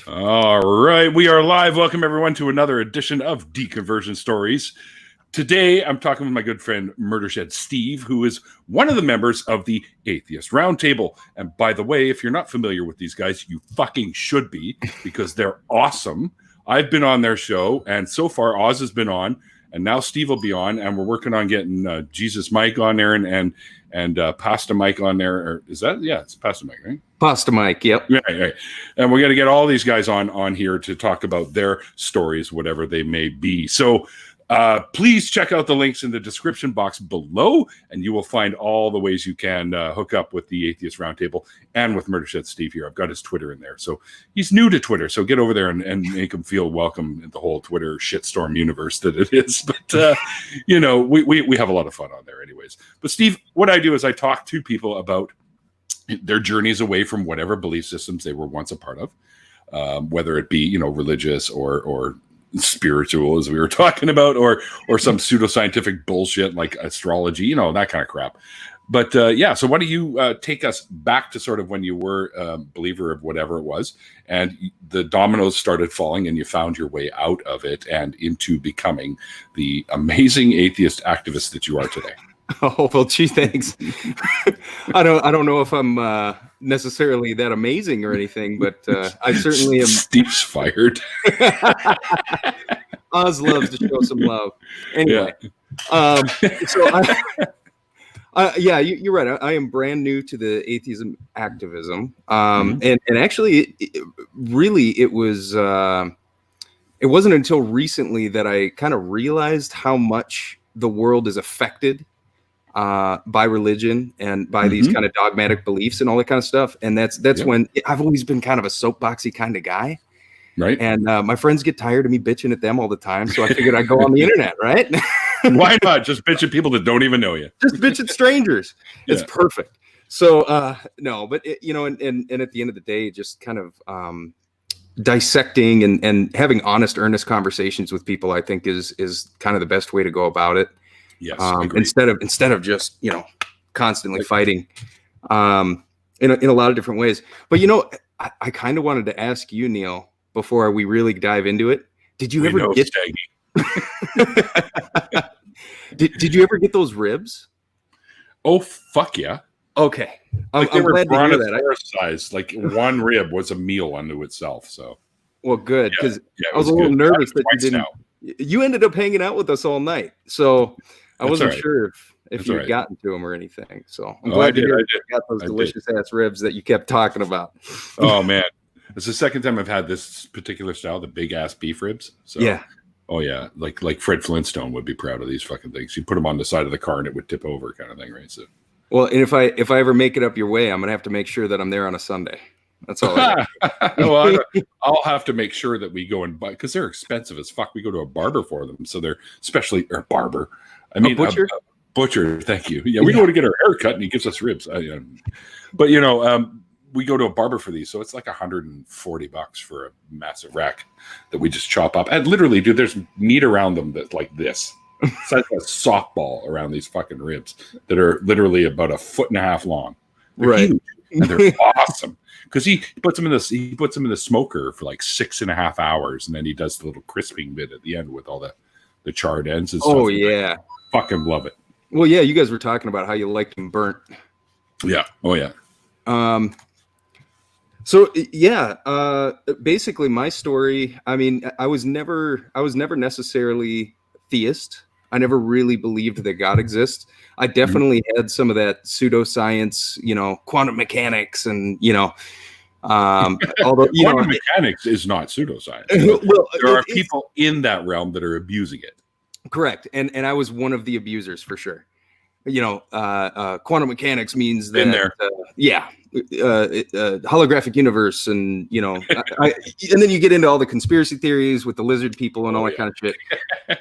All right, we are live. Welcome everyone to another edition of Deconversion Stories. Today, I'm talking with my good friend MurderShed Steve, who is one of the members of the Atheist Roundtable. And by the way, if you're not familiar with these guys, you fucking should be, because they're awesome. I've been on their show, and so far Oz has been on, and now Steve will be on, and we're working on getting Jesus Mike on there and Pasta Mike on there. Or is that? Yeah, it's Pasta Mike, right? Pasta Mike, yep. Right. And we're going to get all these guys on here to talk about their stories, whatever they may be. So please check out the links in the description box below, and you will find all the ways you can hook up with the Atheist Roundtable and with MurderShed Steve here. I've got his Twitter in there. So he's new to Twitter, so get over there and make him feel welcome in the whole Twitter shitstorm universe that it is. But, we have a lot of fun on there anyways. But Steve, what I do is I talk to people about their journeys away from whatever belief systems they were once a part of, whether it be, religious or spiritual, as we were talking about, or some pseudoscientific bullshit like astrology, that kind of crap. But so why don't you take us back to sort of when you were a believer of whatever it was, and the dominoes started falling, and you found your way out of it and into becoming the amazing atheist activist that you are today. Oh, well, gee, thanks. I don't know if I'm necessarily that amazing or anything, but I certainly am. Steve's fired. Oz loves to show some love. Anyway, you're right. I am brand new to the atheism activism, and actually, it wasn't until recently that I kind of realized how much the world is affected by religion and by these kind of dogmatic beliefs and all that kind of stuff. And that's when I've always been kind of a soapboxy kind of guy. Right. And my friends get tired of me bitching at them all the time. So I figured I'd go on the internet, right? Why not? Just bitch at people that don't even know you. Just bitch at strangers. Yeah. It's perfect. So, no, but and at the end of the day, just kind of dissecting and having honest, earnest conversations with people, I think is kind of the best way to go about it. Yes, instead of just constantly fighting in a lot of different ways. But I kind of wanted to ask you, Neil, before we really dive into it. Did you ever get did you ever get those ribs? Oh fuck yeah! Okay, like I'm glad to hear that. Size, like one rib was a meal unto itself. So well, good, because I was a little nervous that you didn't. You ended up hanging out with us all night, so I wasn't sure if you had gotten to them or anything. So I'm glad to hear you got those delicious ass ribs that you kept talking about. Oh man, it's the second time I've had this particular style, the big ass beef ribs. So yeah. Oh yeah, like Fred Flintstone would be proud of these fucking things. You put them on the side of the car and it would tip over, kind of thing, right? So. Well, and if I ever make it up your way, I'm gonna have to make sure that I'm there on a Sunday. That's all. Well, I'll have to make sure that we go and buy, because they're expensive as fuck. We go to a barber for them, so they're barber. I mean, butcher. Butcher. Thank you. Yeah, we go to get our hair cut, and he gives us ribs. But we go to a barber for these, so it's like $140 for a massive rack that we just chop up. And literally, dude, there's meat around them that's like this. It's like a softball around these fucking ribs that are literally about 1.5 feet long. They're right, huge, and they're awesome. Because he puts them in the smoker for like 6.5 hours, and then he does the little crisping bit at the end with all the charred ends and stuff. Oh yeah, I fucking love it. Well, yeah, you guys were talking about how you liked them burnt. Yeah. Oh yeah. So yeah, basically my story. I mean, I was never necessarily theist. I never really believed that God exists. I definitely had some of that pseudoscience, quantum mechanics, and although quantum mechanics is not pseudoscience. Well, there are people in that realm that are abusing it. Correct, and I was one of the abusers for sure. Quantum mechanics means that holographic universe, and and then you get into all the conspiracy theories with the lizard people and all that kind of shit.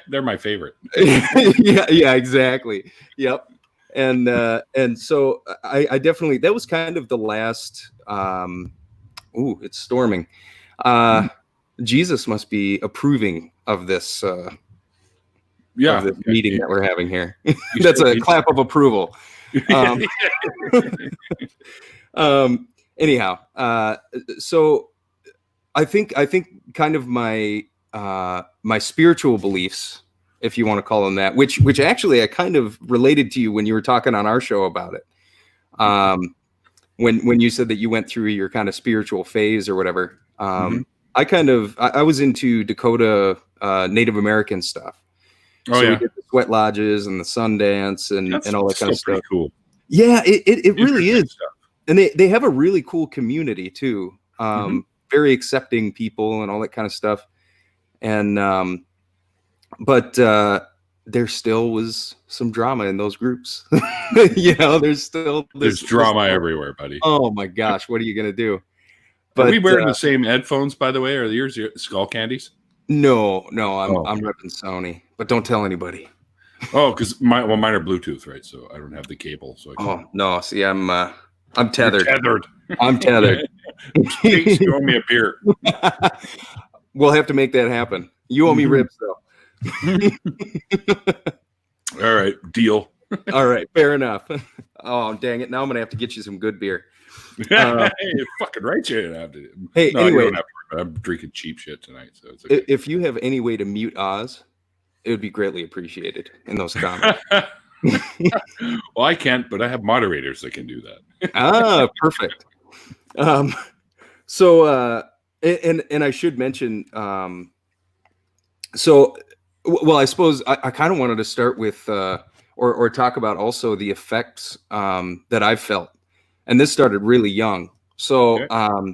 They're my favorite. yeah, exactly. Yep. And so I definitely, that was kind of the last. It's storming. Jesus must be approving of this. Meeting that we're having here. That's a clap of approval. Anyhow, so I think kind of my my spiritual beliefs, if you want to call them that, which actually I kind of related to you when you were talking on our show about it. When you said that you went through your kind of spiritual phase or whatever. I was into Dakota Native American stuff. Oh, So we did the sweat lodges and the sun dance and all that kind of stuff. Cool. Yeah, it really is. Stuff. And they have a really cool community too. Very accepting people and all that kind of stuff. And but there still was some drama in those groups. There's drama everywhere, buddy. Oh my gosh, what are you gonna do? But, are we wearing the same headphones, by the way? Are yours your skull candies? No, I'm repping Sony, but don't tell anybody. Oh, because mine are Bluetooth, right? So I don't have the cable. So no, see, I'm tethered. You're tethered. I'm tethered. Please, you owe me a beer. We'll have to make that happen. You owe me ribs, though. All right, deal. All right, fair enough. Oh, dang it! Now I'm gonna have to get you some good beer. You're fucking right. You have to. Hey, no, anyway, you don't have to, I'm drinking cheap shit tonight, so it's okay. If you have any way to mute Oz, it would be greatly appreciated in those comments. Well, I can't, but I have moderators that can do that. Perfect. So, and I should mention, I suppose I kind of wanted to start with, or talk about also the effects that I've felt, and this started really young. So, okay.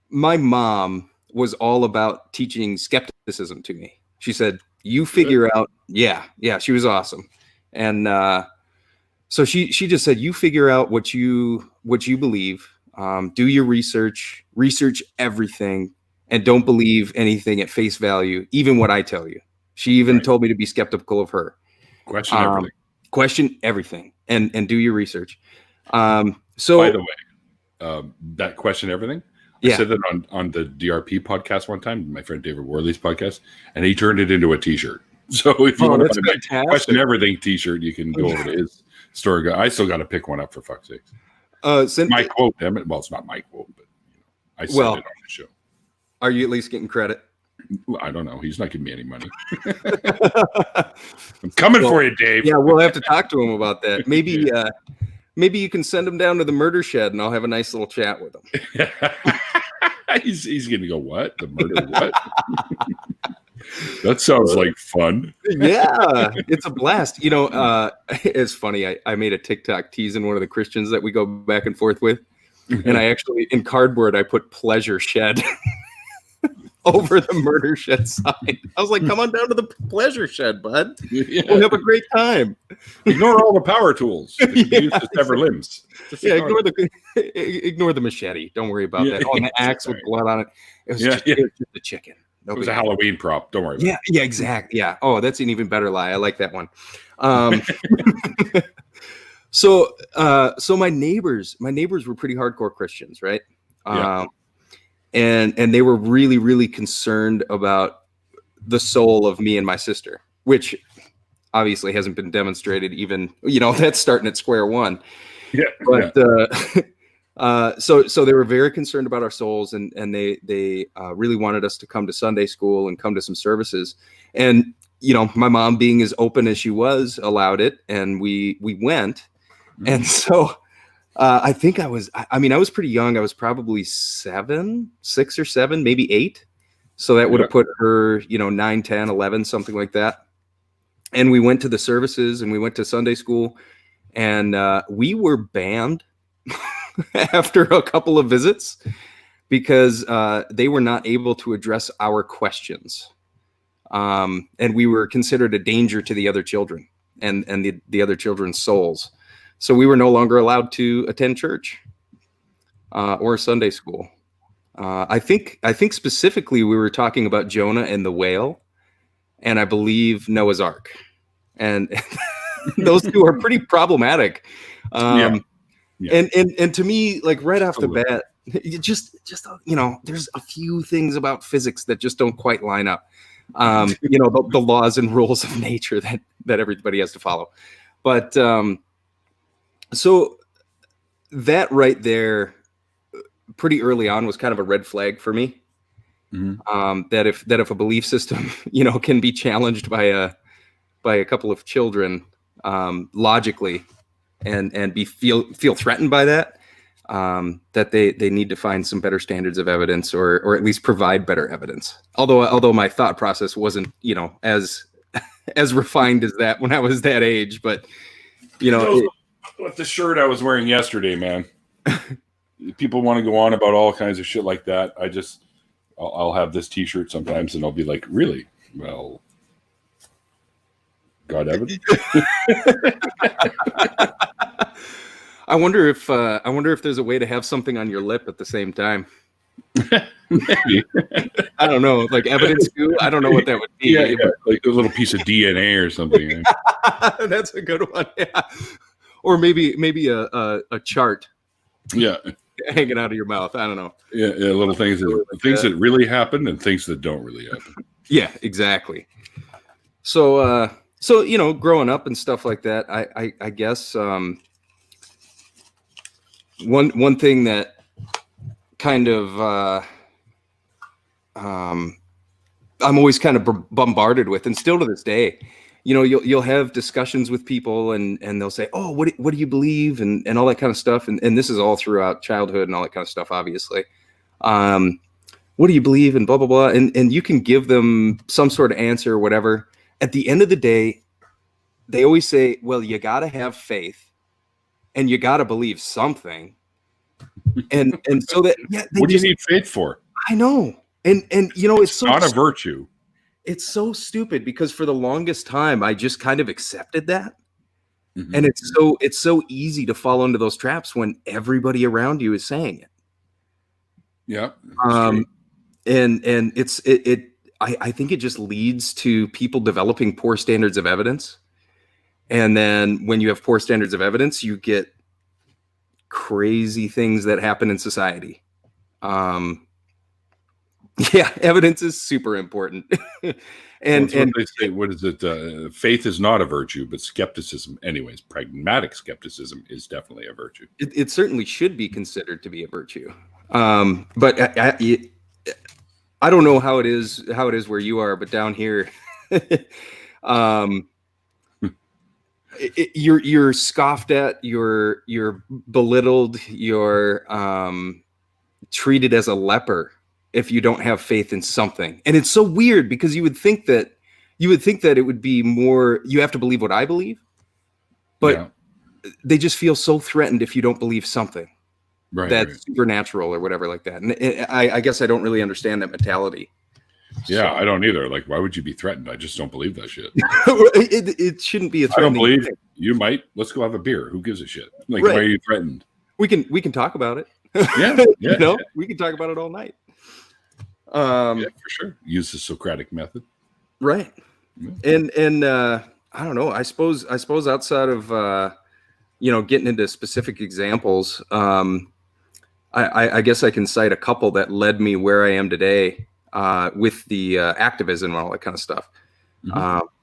My mom was all about teaching skepticism to me. She said, "You figure out." Yeah, she was awesome, and so she just said, "You figure out what you believe. Do your research everything, and don't believe anything at face value, even what I tell you." She even told me to be skeptical of her. Question everything. Question everything, and do your research. So, by the way, that question everything. I said that on the DRP podcast one time, my friend David Worley's podcast, and he turned it into a T-shirt. So if you want to buy a question everything T-shirt, you can go over to his store. I still got to pick one up, for fuck's sake. My quote, damn it. Well, it's not my quote, but I said it on the show. Are you at least getting credit? Well, I don't know. He's not giving me any money. I'm coming for you, Dave. Yeah, we'll have to talk to him about that. Maybe maybe you can send him down to the MurderShed, and I'll have a nice little chat with him. He's going to go, what? The murder what? That sounds like fun. Yeah, it's a blast. It's funny. I made a TikTok teasing one of the Christians that we go back and forth with. And I actually, in cardboard, I put pleasure shed over the MurderShed sign. I was like, come on down to the pleasure shed, bud. Yeah. We'll have a great time. Ignore all the power tools. Use the severed limbs. Ignore the machete. Don't worry about that. Oh, and the axe with blood on it. It was just a chicken. It was a Halloween prop. Don't worry about it. Yeah, exactly. Yeah. Oh, that's an even better lie. I like that one. So my neighbors were pretty hardcore Christians, right? And they were really, really concerned about the soul of me and my sister, which obviously hasn't been demonstrated even, that's starting at square one. Yeah. But so they were very concerned about our souls, and they really wanted us to come to Sunday school and come to some services. And, my mom, being as open as she was, allowed it. And we went. Mm-hmm. And so I think I was pretty young. I was probably 6 or 7, maybe 8. So that would have put her, 9, 10, 11, something like that. And we went to the services, and we went to Sunday school, and we were banned after a couple of visits because they were not able to address our questions. And we were considered a danger to the other children and the other children's souls. So we were no longer allowed to attend church or Sunday school. I think specifically we were talking about Jonah and the whale, and I believe Noah's Ark, and those two are pretty problematic. And to me, like right off the bat, just there's a few things about physics that just don't quite line up. The laws and rules of nature that everybody has to follow, but. So that right there pretty early on was kind of a red flag for me. That if a belief system, can be challenged by a couple of children logically, and feel threatened by that, that they need to find some better standards of evidence, or at least provide better evidence. Although my thought process wasn't as refined as that when I was that age, but with the shirt I was wearing yesterday, man. People want to go on about all kinds of shit like that. I'll have this T-shirt sometimes, and I'll be like, really? Well, God evidence. I wonder if there's a way to have something on your lip at the same time. Maybe. I don't know, like evidence goo. I don't know what that would be. Yeah, like a little piece of DNA or something. That's a good one. Yeah. Or maybe a chart. Yeah. Hanging out of your mouth. I don't know. Yeah, little things that really happen and things that don't really happen. Yeah, exactly. So growing up and stuff like that, I guess one thing that kind of I'm always kind of bombarded with, and still to this day, you'll have discussions with people, and they'll say, oh, what do you believe, and all that kind of stuff, and this is all throughout childhood and all that kind of stuff, obviously. What do you believe, and blah blah blah, and you can give them some sort of answer or whatever. At the end of the day, they always say, well, you got to have faith, and you got to believe something, and so that what do you need faith for? I know, and it's so not a virtue. It's so stupid, because for the longest time I just kind of accepted that. And it's so easy to fall into those traps when everybody around you is saying it. Yeah. And I think it just leads to people developing poor standards of evidence. And then when you have poor standards of evidence, you get crazy things that happen in society. Yeah, evidence is super important. and what they say, what is it? Faith is not a virtue, but skepticism, anyways, pragmatic skepticism is definitely a virtue. It certainly should be considered to be a virtue. But I don't know how it is where you are, but down here, you're scoffed at, you're belittled, you're treated as a leper if you don't have faith in something. And it's so weird, because you would think that it would be more, you have to believe what I believe, but they just feel so threatened if you don't believe something that's supernatural or whatever like that. And I guess I don't really understand that mentality. Yeah, I don't either. Like, why would you be threatened? I just don't believe that shit. It shouldn't be a threat. I don't believe it. You might. Let's go have a beer. Who gives a shit? Like, why are you threatened? We can talk about it. Yeah, we can talk about it all night. Yeah, for sure. Use the Socratic method. Right. Yeah. And I don't know. I suppose outside of getting into specific examples, I guess I can cite a couple that led me where I am today, with the activism and all that kind of stuff.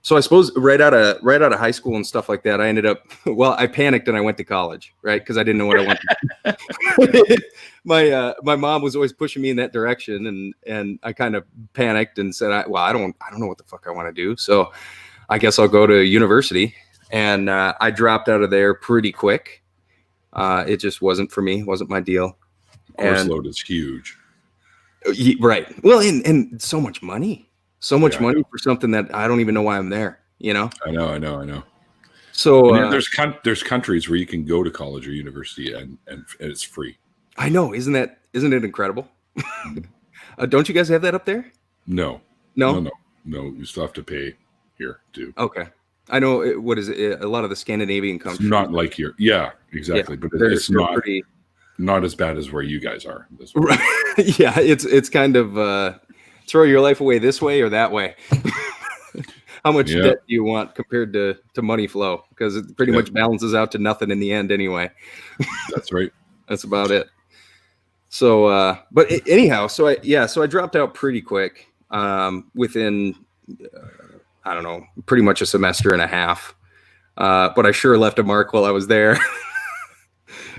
So I suppose right out of high school and stuff like that, I ended up, I panicked and I went to college, right? Because I didn't know what I wanted. My mom was always pushing me in that direction, and I kind of panicked and said, I don't know what the fuck I want to do. So I guess I'll go to university, and I dropped out of there pretty quick. It just wasn't for me. It wasn't my deal. Course load is huge. Right. Well, and so much money. So much money for something that I don't even know why I'm there, I know. So there's countries where you can go to college or university and it's free. I know. Isn't it incredible? Don't you guys have that up there? No. You still have to pay here too. Okay. I know. What is it? A lot of the Scandinavian countries. It's not like here. Yeah, exactly. Yeah, but it's not as bad as where you guys are. Right. Yeah. It's kind of, throw your life away this way or that way. How much debt do you want compared to money flow? Because it pretty much balances out to nothing in the end anyway. That's right. That's about it. So, but anyhow, so I dropped out pretty quick, within, I don't know, pretty much a semester and a half. But I sure left a mark while I was there.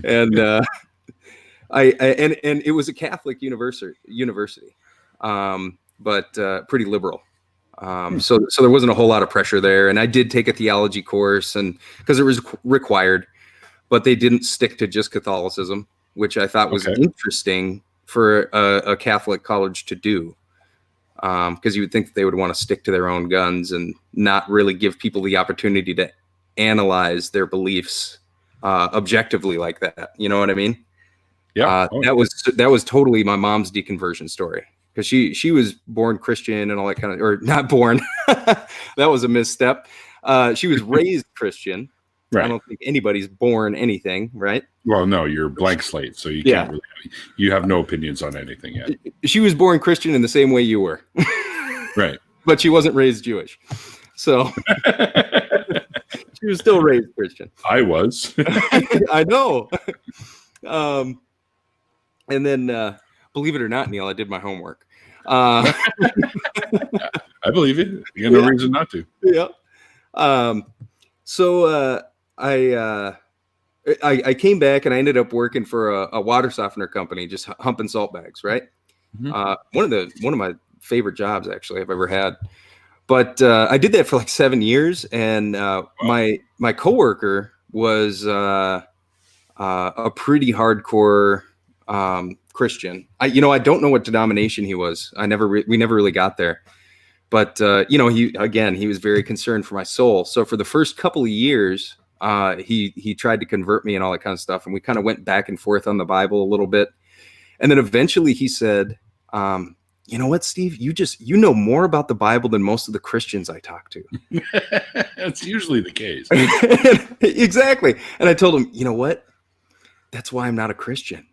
And And it was a Catholic university, but pretty liberal. So there wasn't a whole lot of pressure there. And I did take a theology course, and because it was required, but they didn't stick to just Catholicism, which I thought was interesting for a Catholic college to do. Because you would think that they would want to stick to their own guns and not really give people the opportunity to analyze their beliefs objectively like that. You know what I mean? Yeah. That was totally my mom's deconversion story, because she was born Christian and all that kind of, or not born. That was a misstep. She was raised Christian. Right. I don't think anybody's born anything, right? Well, no, you're blank slate, so you can't really. You have no opinions on anything yet. She was born Christian in the same way you were, right? But she wasn't raised Jewish, so she was still raised Christian. I was. I know. And then, believe it or not, Neil, I did my homework. I believe it. You got no reason not to. Yeah. So I came back and I ended up working for a water softener company, just humping salt bags, right? Mm-hmm. One of my favorite jobs actually I've ever had. But I did that for like 7 years, and my coworker was a pretty hardcore Christian. I don't know what denomination he was. We never really got there. But he was very concerned for my soul. So for the first couple of years, he tried to convert me and all that kind of stuff, and we kind of went back and forth on the Bible a little bit. And then eventually he said, "You know what, Steve? You know more about the Bible than most of the Christians I talk to." That's usually the case. Exactly. And I told him, "You know what? That's why I'm not a Christian."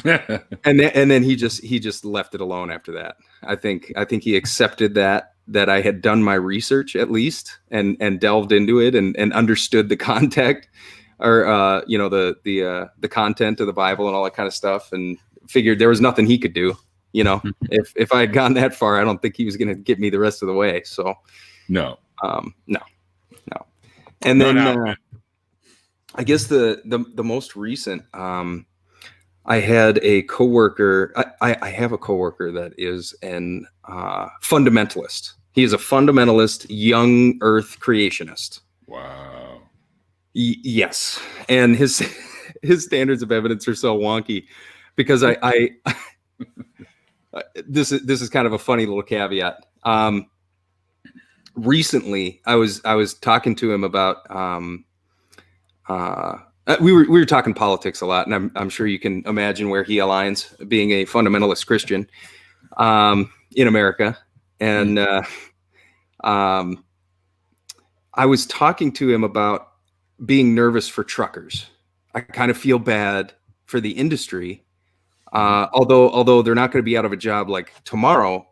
and then he just left it alone after that. I think he accepted that I had done my research at least and delved into it and understood the context, or the content of the Bible and all that kind of stuff, and figured there was nothing he could do. If I had gone that far, I don't think he was going to get me the rest of the way. So no. And then I guess the most recent, I had a coworker. I have a coworker that is an fundamentalist. He is a fundamentalist, young Earth creationist. Wow. Yes, and his standards of evidence are so wonky, because I this is kind of a funny little caveat. Recently, I was talking to him about. We were talking politics a lot, and I'm sure you can imagine where he aligns, being a fundamentalist Christian in America. And I was talking to him about being nervous for truckers. I kind of feel bad for the industry, although they're not going to be out of a job like tomorrow,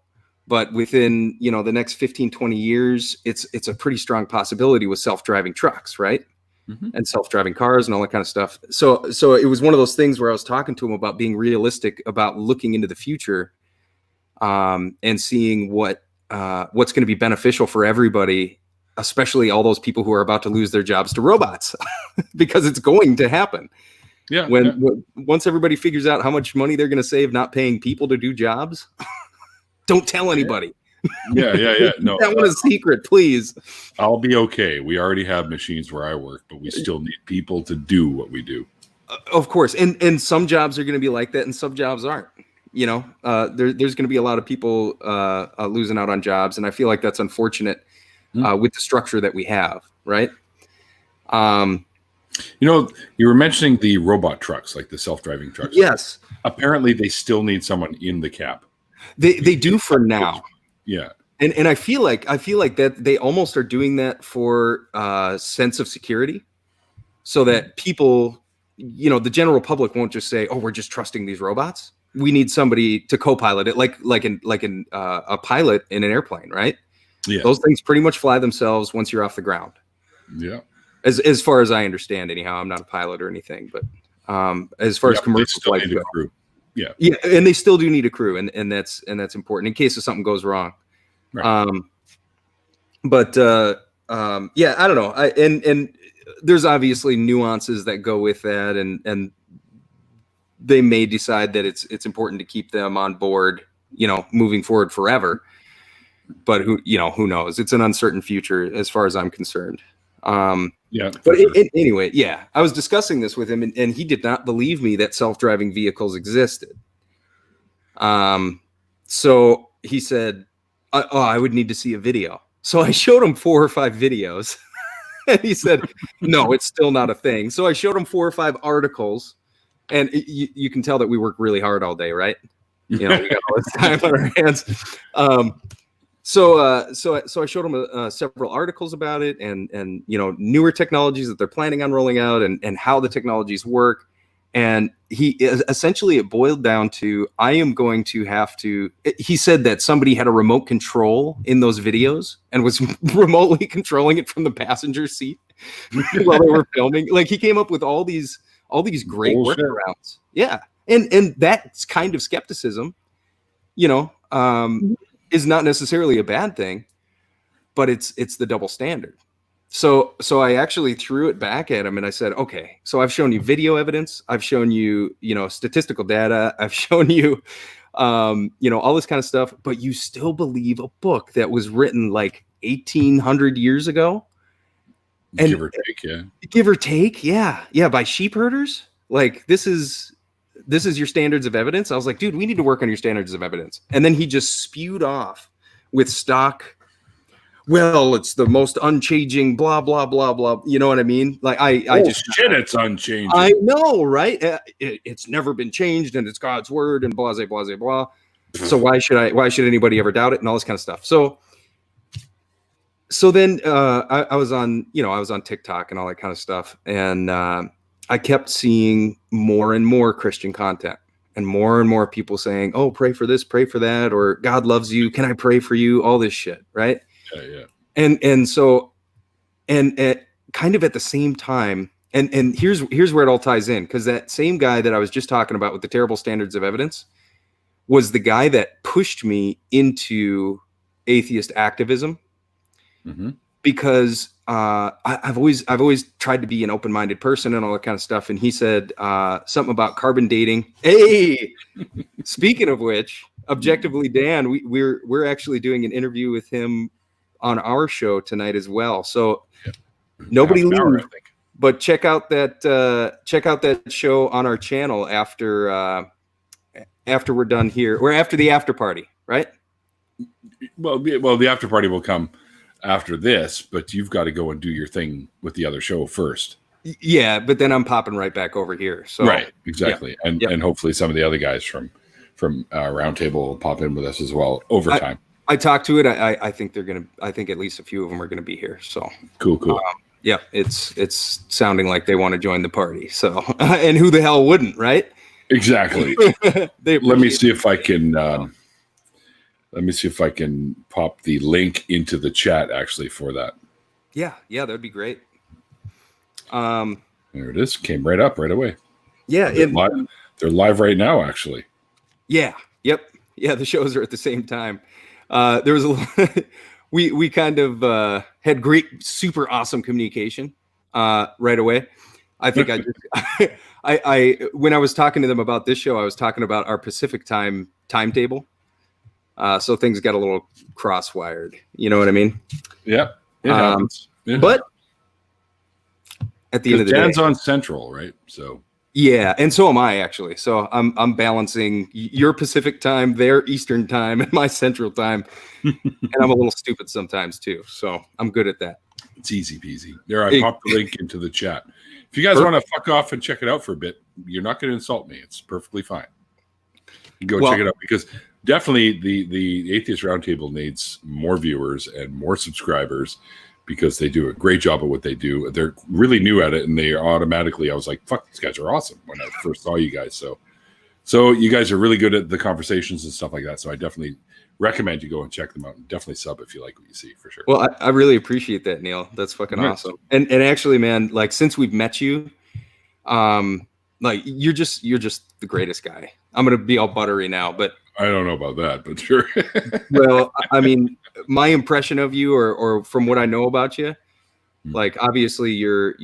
but within the next 15, 20 years, it's a pretty strong possibility with self-driving trucks, right? Mm-hmm. And self-driving cars and all that kind of stuff. So it was one of those things where I was talking to him about being realistic about looking into the future, and seeing what's going to be beneficial for everybody, especially all those people who are about to lose their jobs to robots, because it's going to happen. Yeah. Once everybody figures out how much money they're going to save not paying people to do jobs, don't tell anybody. Yeah. No, that one is secret, please. I'll be okay. We already have machines where I work, but we still need people to do what we do. Of course, and some jobs are going to be like that, and some jobs aren't. There's going to be a lot of people losing out on jobs, and I feel like that's unfortunate with the structure that we have, right? You were mentioning the robot trucks, like the self-driving trucks. Yes. Apparently, they still need someone in the cab. They do for now. Yeah. And I feel like that they almost are doing that for sense of security, so that people, the general public won't just say, "Oh, we're just trusting these robots." We need somebody to co-pilot it, like a pilot in an airplane, right? Yeah. Those things pretty much fly themselves once you're off the ground. Yeah. As far as I understand, anyhow, I'm not a pilot or anything, but as far as commercial flights go, yeah, and they still do need a crew, and that's important in case if something goes wrong. Right. I don't know. And there's obviously nuances that go with that, and they may decide that it's important to keep them on board, moving forward forever. But who knows? It's an uncertain future as far as I'm concerned. Yeah. But anyway, yeah, I was discussing this with him, and he did not believe me that self-driving vehicles existed. So he said, I would need to see a video. So I showed him 4 or 5 videos, and he said, no, it's still not a thing. So I showed him 4 or 5 articles, and you can tell that we work really hard all day, right? We got all this time on our hands. So I showed him several articles about it, and newer technologies that they're planning on rolling out, and how the technologies work. And it boiled down to, I am going to have to. He said that somebody had a remote control in those videos and was remotely controlling it from the passenger seat while they were filming. Like, he came up with all these great workarounds. Yeah, and that kind of skepticism, is not necessarily a bad thing, but it's the double standard. So I actually threw it back at him, and I said, okay, so I've shown you video evidence, I've shown you, statistical data, I've shown you, all this kind of stuff, but you still believe a book that was written like 1800 years ago? And give or take, yeah. Give or take, yeah, by sheep herders? Like, this is your standards of evidence? I was like, dude, we need to work on your standards of evidence. And then he just spewed off with stock. Well, it's the most unchanging, blah, blah, blah, blah. You know what I mean? Like, it's unchanging. I know, right? It's never been changed, and it's God's word, and blah, blah, blah, blah. So why should anybody ever doubt it, and all this kind of stuff? So then I was on TikTok and all that kind of stuff, and I kept seeing more and more Christian content, and more people saying, oh, pray for this, pray for that, or God loves you, can I pray for you? All this shit, right? Yeah. And so kind of at the same time, and here's where it all ties in, because that same guy that I was just talking about with the terrible standards of evidence was the guy that pushed me into atheist activism. Mm-hmm. Because I've always tried to be an open-minded person and all that kind of stuff. And he said something about carbon dating. Hey, speaking of which, Objectively Dan, we're actually doing an interview with him on our show tonight as well. So nobody leave, but check out that show on our channel after we're done here, or after the after party, right? Well, the after party will come after this, but you've got to go and do your thing with the other show first. Yeah, but then I'm popping right back over here. So right, exactly, yeah. And hopefully some of the other guys from Roundtable will pop in with us as well over time. I talked to it. I think they're gonna. I think at least a few of them are gonna be here. So cool. Yeah, it's sounding like they want to join the party. So and who the hell wouldn't, right? Exactly. Let me see if I can. Let me see if I can pop the link into the chat actually for that. Yeah, that'd be great. There it is. Came right up right away. Yeah, they're live right now, actually. Yeah. Yep. Yeah, the shows are at the same time. There was we kind of had great, super awesome communication right away. I think I when I was talking to them about this show, I was talking about our Pacific time timetable. So things got a little cross-wired. You know what I mean? Yeah. But at the end of the day, Dan's on Central, right? So yeah, and so am I actually. So I'm balancing your Pacific time, their Eastern time, and my Central time, and I'm a little stupid sometimes too. So I'm good at that. It's easy peasy. There, I popped the link into the chat. If you guys want to fuck off and check it out for a bit, you're not going to insult me. It's perfectly fine. You go check it out, because definitely the Atheist Roundtable needs more viewers and more subscribers, because they do a great job of what they do. They're really new at it, and they automatically, I was like, fuck, these guys are awesome when I first saw you guys. So you guys are really good at the conversations and stuff like that. So I definitely recommend you go and check them out, and definitely sub if you like what you see, for sure. Well, I really appreciate that, Neil. That's fucking awesome. And actually, man, like, since we've met you, like, you're just the greatest guy. I'm going to be all buttery now, but I don't know about that, but sure. Well, I mean, my impression of you, or from what I know about you, like, obviously you're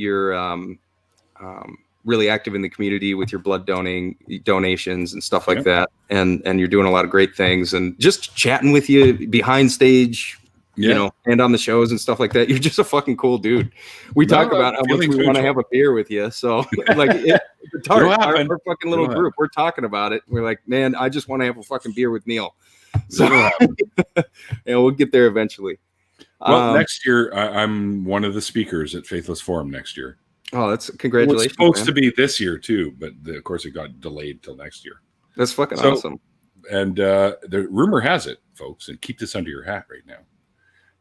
really active in the community with your blood donations and stuff like that. And you're doing a lot of great things, and just chatting with you behind stage, you know, and on the shows and stuff like that. You're just a fucking cool dude. We talk about how much we want to have a beer with you. So like our fucking little group, we're talking about it. We're like, man, I just want to have a fucking beer with Neil. So we'll get there eventually. Well, next year I'm one of the speakers at Faithless Forum next year. Oh, that's congratulations. It's supposed to be this year too, but of course it got delayed till next year. That's fucking awesome. And the rumor has it, folks, and keep this under your hat right now.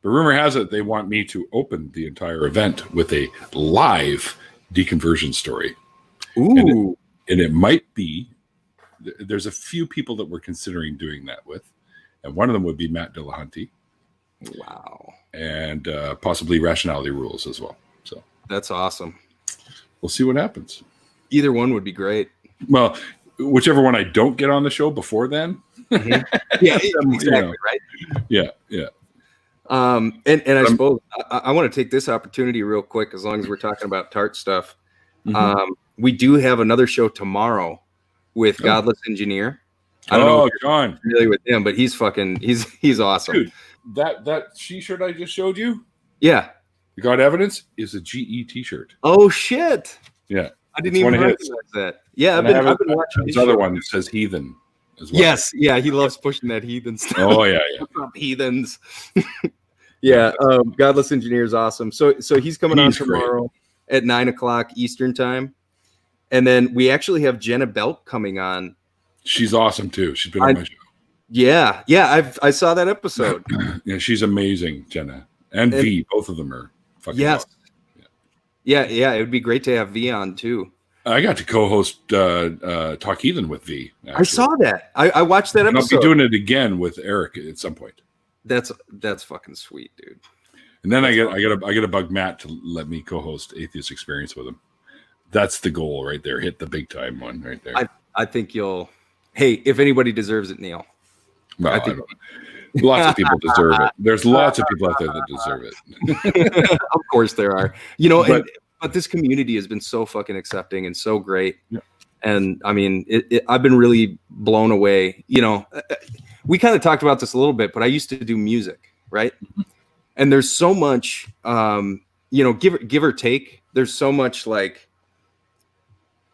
The rumor has it they want me to open the entire event with a live deconversion story. Ooh. And it might be, there's a few people that we're considering doing that with. And one of them would be Matt Dillahunty. Wow. And possibly Rationality Rules as well. So that's awesome. We'll see what happens. Either one would be great. Well, whichever one I don't get on the show before then. Mm-hmm. Yeah, exactly, right? Yeah. And I suppose I want to take this opportunity real quick, as long as we're talking about tart stuff. Mm-hmm. We do have another show tomorrow with Godless Engineer. I don't know if you're John, familiar with him, but he's awesome. Dude, that shirt I just showed you? Yeah. You got evidence? Is a GE t-shirt. Oh shit. Yeah. I didn't even recognize that. Yeah, I've been watching this other one that says heathen as well. Yes, yeah, he loves pushing that heathen stuff. Oh yeah. What's up, heathens? Yeah, Godless Engineer is awesome. So he's coming on tomorrow at 9:00 Eastern time. And then we actually have Jenna Belk coming on. She's awesome too. She's been on my show. Yeah, I saw that episode. Yeah, she's amazing, Jenna. And V, both of them are fucking awesome. Yeah, it would be great to have V on too. I got to co-host Talk Heathen with V. Actually. I saw that. I watched that episode. I'll be doing it again with Eric at some point. That's fucking sweet, dude. And then I gotta bug Matt to let me co-host Atheist Experience with him. That's the goal right there. Hit the big time one right there. I think you'll. Hey, if anybody deserves it, Neil. Well, I think lots of people deserve it. There's lots of people out there that deserve it. Of course there are. But this community has been so fucking accepting and so great. Yeah. And I mean, I've been really blown away. We kind of talked about this a little bit, but I used to do music, right? Mm-hmm. And there's so much, give or take. There's so much like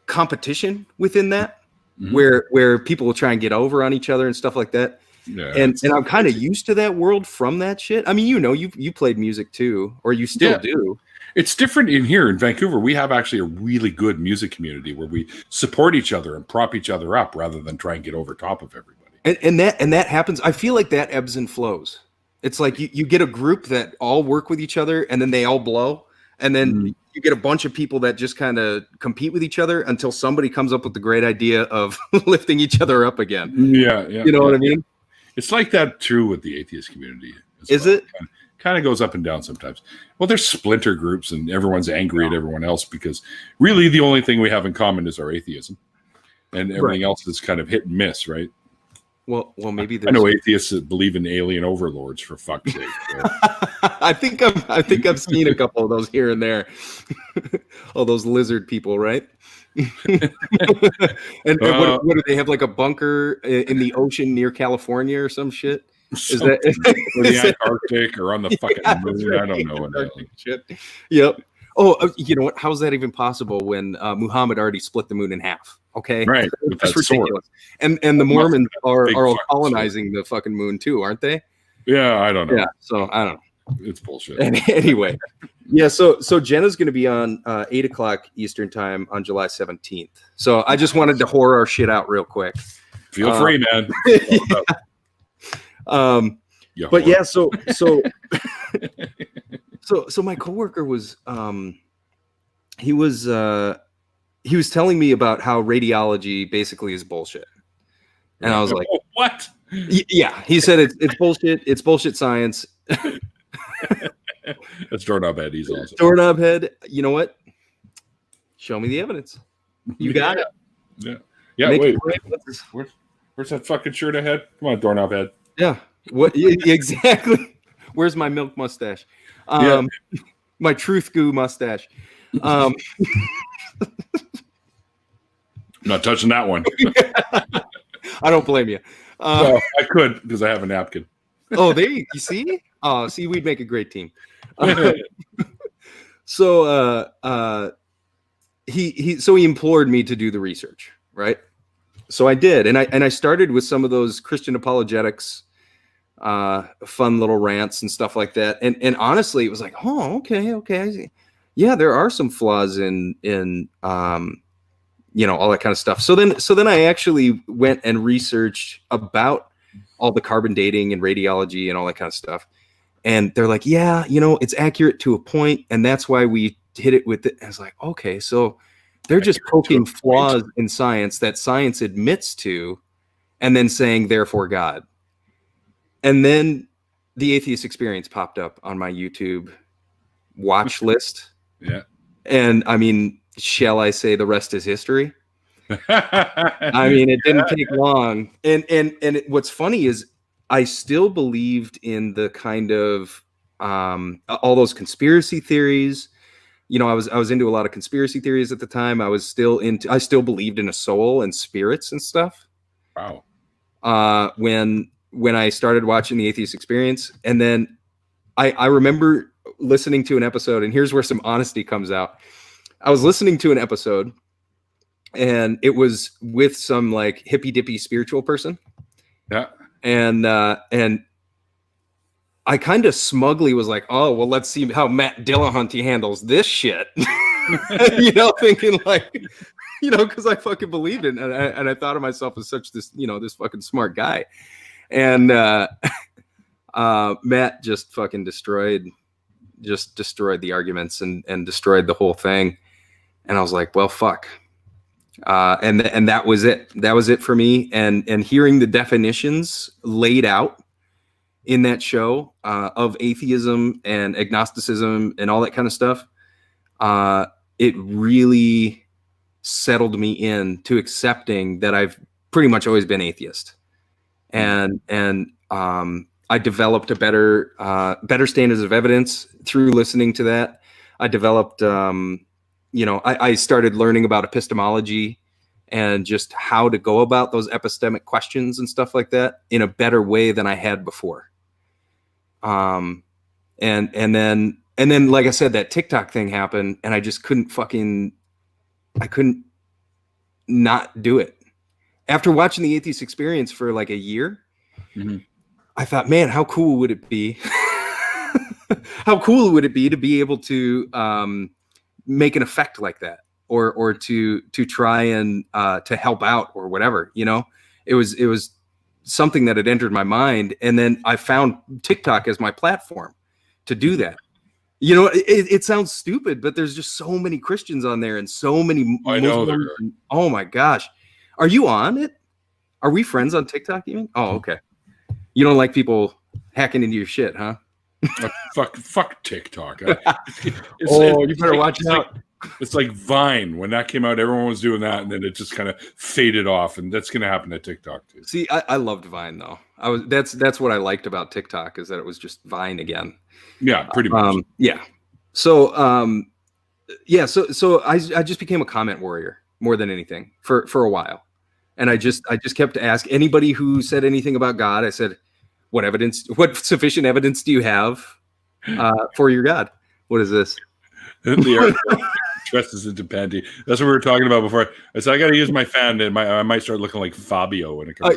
competition within that. Mm-hmm. where people will try and get over on each other and stuff like that. Yeah, and I'm kind of used to that world from that shit. I mean, you played music too, or you still do. It's different in here in Vancouver. We have actually a really good music community where we support each other and prop each other up rather than try and get over top of everybody. And that happens. I feel like that ebbs and flows. It's like you get a group that all work with each other and then they all blow. And then you get a bunch of people that just kind of compete with each other until somebody comes up with the great idea of lifting each other up again. Yeah. You know what I mean? It's like that too with the atheist community. Is it? Kind of goes up and down sometimes. Well, there's splinter groups and everyone's angry at everyone else because really the only thing we have in common is our atheism. And everything else is kind of hit and miss, right? Well, maybe I know atheists that believe in alien overlords, for fuck's sake. So. I think I've seen a couple of those here and there. All those lizard people, right? and what do they have, like a bunker in the ocean near California or some shit? Is that or the Antarctic or on the fucking moon? Right. I don't know. Shit. Yep. Oh, you know what? How is that even possible when Muhammad already split the moon in half? Okay, right. That's ridiculous. And the Mormons are colonizing the fucking moon too, aren't they? Yeah, I don't know. Yeah, so I don't know. It's bullshit. Anyway, yeah. So Jenna's going to be on 8:00 Eastern time on July 17th. So I just wanted to whore our shit out real quick. Feel free, man. But yeah, so my coworker was he was telling me about how radiology basically is bullshit. And I was like, what? Yeah, he said it's bullshit. It's bullshit science. That's Doorknob Head. He's awesome. Doorknob Head. You know what? Show me the evidence. You got it. Yeah. Wait. Where's that fucking shirt ahead? Come on, Doorknob Head. Yeah. What exactly? Where's my milk mustache? My truth goo mustache. I'm not touching that one. I don't blame you. Well, I could because I have a napkin. Oh, there you see? Oh, see, we'd make a great team. So he implored me to do the research, right? So I did, and I started with some of those Christian apologetics, fun little rants and stuff like that. And honestly, it was like, oh, okay, I see. Yeah, there are some flaws in all that kind of stuff. So then I actually went and researched about all the carbon dating and radiology and all that kind of stuff. And they're like, yeah, it's accurate to a point, and that's why we hit it with it. I was like, okay, so they're just poking flaws in science that science admits to, and then saying, therefore God. And then the Atheist Experience popped up on my YouTube watch list. Yeah. And I mean, shall I say the rest is history? I mean, it didn't take long. And what's funny is I still believed in the kind of all those conspiracy theories. I was into a lot of conspiracy theories at the time. I still believed in a soul and spirits and stuff. Wow. When I started watching the Atheist Experience, and then I remember listening to an episode, and here's where some honesty comes out. I was listening to an episode, and it was with some like hippy dippy spiritual person. Yeah. And I kind of smugly was like, oh, well, let's see how Matt Dillahunty handles this shit. Thinking like, because I fucking believed it. And I thought of myself as such this fucking smart guy. And Matt just fucking destroyed the arguments and destroyed the whole thing. And I was like, well, fuck. And that was it. That was it for me. And hearing the definitions laid out in that show of atheism and agnosticism and all that kind of stuff, it really settled me in to accepting that I've pretty much always been atheist. And I developed a better standards of evidence through listening to that. I developed, I started learning about epistemology and just how to go about those epistemic questions and stuff like that in a better way than I had before. And then, like I said, that TikTok thing happened, and I just couldn't not do it. After watching the Atheist Experience for like a year, mm-hmm. I thought, man, how cool would it be? How cool would it be to be able to make an effect like that, or to try and to help out or whatever? It was something that had entered my mind, and then I found TikTok as my platform to do that. It sounds stupid, but there's just so many Christians on there and so many. I know there. Oh my gosh, are you on it? Are we friends on TikTok even? Oh, okay. You don't like people hacking into your shit, huh? Fuck TikTok. You better watch out. It's like Vine. When that came out, everyone was doing that, and then it just kind of faded off, and that's going to happen to TikTok too. See, I loved Vine though. That's what I liked about TikTok, is that it was just Vine again. Yeah, pretty much. Yeah. So so I just became a comment warrior more than anything for a while, and I just kept to ask anybody who said anything about God. I said, what sufficient evidence do you have for your God? What is this? The dresses into panty. That's what we were talking about before. I said I got to use my fan, and I might start looking like Fabio when it comes.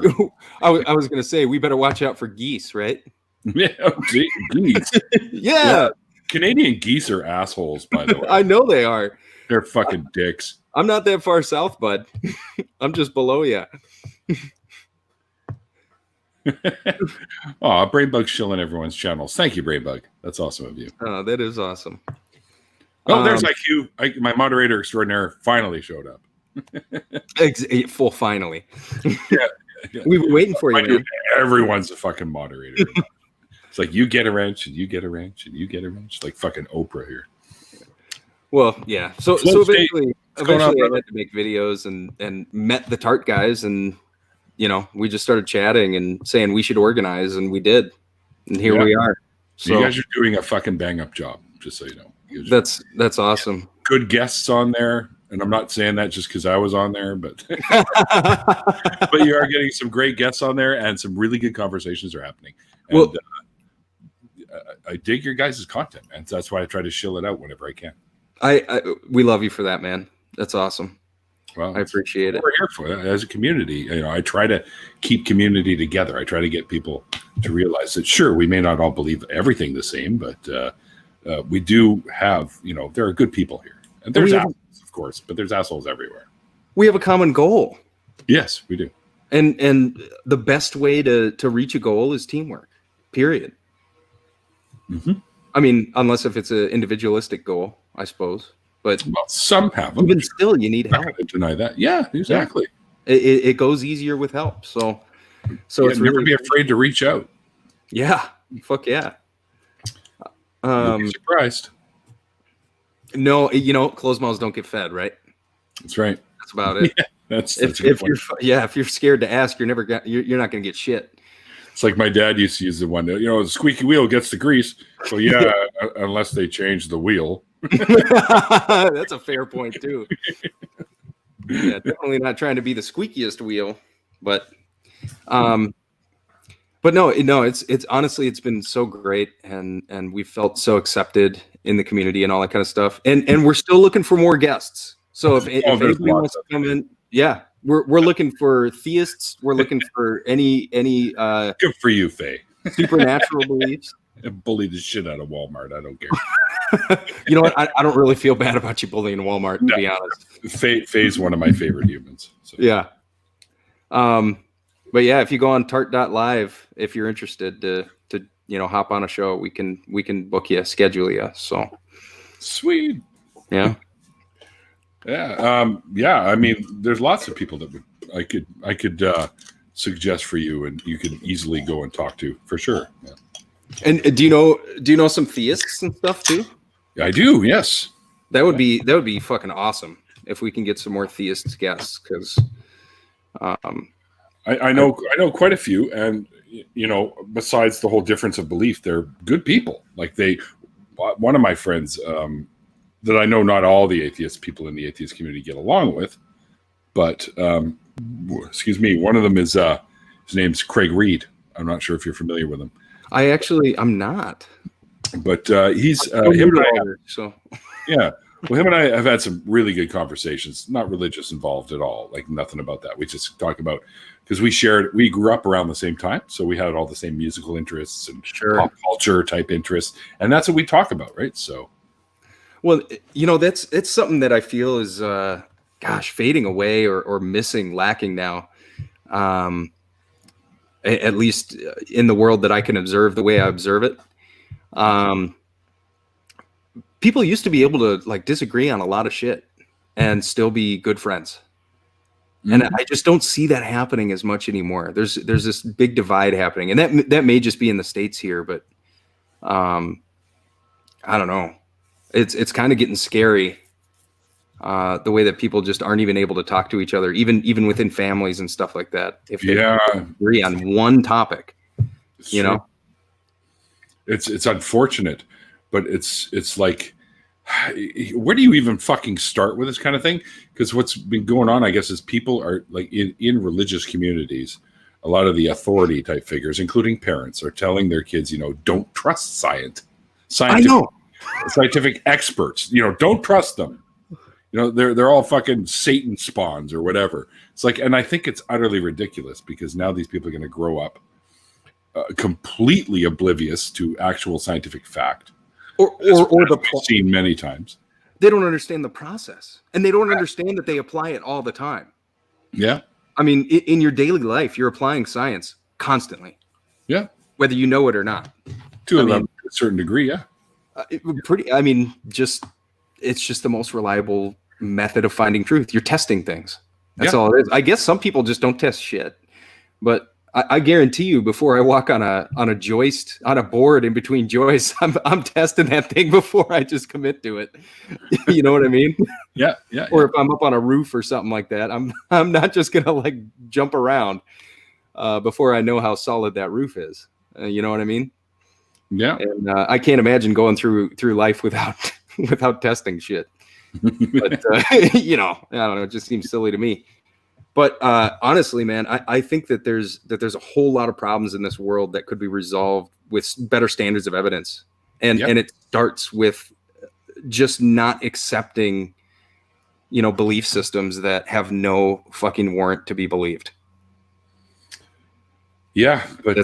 I was going to say we better watch out for geese, right? Yeah, geese. Yeah. Canadian geese are assholes, by the way. I know they are. They're fucking dicks. I'm not that far south, bud. I'm just below you. Oh, Brainbug's shilling everyone's channels. Thank you, Brainbug. That's awesome of you. Oh, that is awesome. Oh, there's IQ. My moderator extraordinaire finally showed up. Full finally. Yeah. We were waiting for you. Man. Everyone's a fucking moderator. It's like you get a wrench and you get a wrench and you get a wrench. Like fucking Oprah here. Well, yeah. So eventually I had to make videos and met the Tart guys, and we just started chatting and saying we should organize, and we did. And here we are. So you guys are doing a fucking bang up job, just so you know. That's awesome. Good guests on there. And I'm not saying that just because I was on there, but but you are getting some great guests on there, and some really good conversations are happening. And Well, I dig your guys' content, man. So that's why I try to shill it out whenever I can. we love you for that, man. That's awesome. Well, I appreciate it. We're here for it as a community. I try to keep community together. I try to get people to realize that, sure, we may not all believe everything the same, but we do have, there are good people here. And there's assholes, of course, but there's assholes everywhere. We have a common goal. Yes, we do. And the best way to reach a goal is teamwork, period. Mm-hmm. I mean, unless if it's an individualistic goal, I suppose. But some have them. Even still, you need help. I deny that. Yeah, exactly. Yeah. It goes easier with help. So it's never really be afraid to reach out. Yeah, fuck yeah. You'll be surprised. No, closed mouths don't get fed, right? That's right. That's about it. Yeah, that's if you're scared to ask, you're not gonna get shit. It's like my dad used to use the one. The squeaky wheel gets the grease. So yeah, unless they change the wheel. That's a fair point too. Yeah, definitely not trying to be the squeakiest wheel, but no, it's honestly, it's been so great, and we felt so accepted in the community and all that kind of stuff, and we're still looking for more guests. So if anybody wants to come in, yeah, we're looking for theists. We're looking for any good for you, Faye. Supernatural beliefs. I bully the shit out of Walmart. I don't care. You know what? I don't really feel bad about you bullying Walmart, to be honest. Faye's one of my favorite humans. So. Yeah. But yeah, if you go on tart.live, if you're interested to hop on a show, we can book you, schedule you. So sweet. Yeah. Yeah. Yeah. I mean, there's lots of people that I could suggest for you, and you could easily go and talk to for sure. Yeah. And do you know some theists and stuff too? I do. Yes. That would be fucking awesome if we can get some more theist guests, because I know quite a few, and besides the whole difference of belief, they're good people. Like one of my friends that I know, not all the atheist people in the atheist community get along with, but excuse me, one of them is his name's Craig Reed. I'm not sure if you're familiar with him. I'm not. But he's him and I. So yeah. Well, him and I have had some really good conversations, not religious involved at all, like nothing about that. We just talk about, because we grew up around the same time. So we had all the same musical interests and pop culture type interests. And that's what we talk about, right? So. Well, it's something that I feel is, fading away or missing, lacking now. At least in the world that I can observe, the way I observe it. People used to be able to disagree on a lot of shit and still be good friends. Mm-hmm. And I just don't see that happening as much anymore. There's this big divide happening, and that may just be in the States here, but I don't know. It's kind of getting scary. The way that people just aren't even able to talk to each other, even within families and stuff like that. If they agree on one topic, it's unfortunate, but it's like, where do you even fucking start with this kind of thing? Because what's been going on, I guess, is people are like in religious communities, a lot of the authority type figures, including parents, are telling their kids, don't trust scientific experts. Don't trust them. They're all fucking Satan spawns or whatever. It's like, and I think it's utterly ridiculous, because now these people are going to grow up completely oblivious to actual scientific fact, or the we've seen many times. They don't understand the process, and they don't understand that they apply it all the time. Yeah, I mean, in your daily life, you're applying science constantly. Yeah, whether you know it or not. To a certain degree, yeah. It's just the most reliable method of finding truth. You're testing things. That's all it is. I guess some people just don't test shit, but I guarantee you, before I walk on a joist, on a board in between joists, I'm testing that thing before I just commit to it. You know what I mean? Yeah. Or if I'm up on a roof or something like that, I'm not just gonna jump around before I know how solid that roof is. You know what I mean? Yeah. And I can't imagine going through life without testing shit. But I don't know. It just seems silly to me. But honestly, man, I think that there's a whole lot of problems in this world that could be resolved with better standards of evidence, and it starts with just not accepting, belief systems that have no fucking warrant to be believed. Yeah, but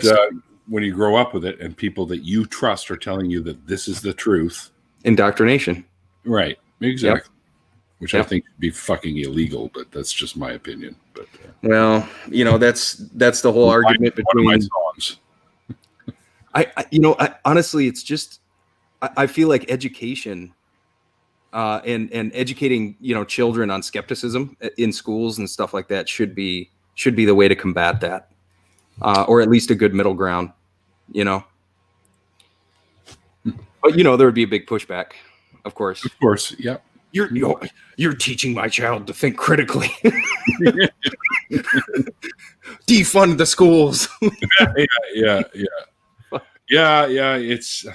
when you grow up with it and people that you trust are telling you that this is the truth, indoctrination. Right, exactly. Yep. Which I think would be fucking illegal, but that's just my opinion. But well, that's the whole argument between one of my songs. I honestly, it's just I feel like education and educating children on skepticism in schools and stuff like that should be the way to combat that, or at least a good middle ground, But there would be a big pushback, of course. Of course, yeah. You're teaching my child to think critically. Defund the schools. Yeah. It's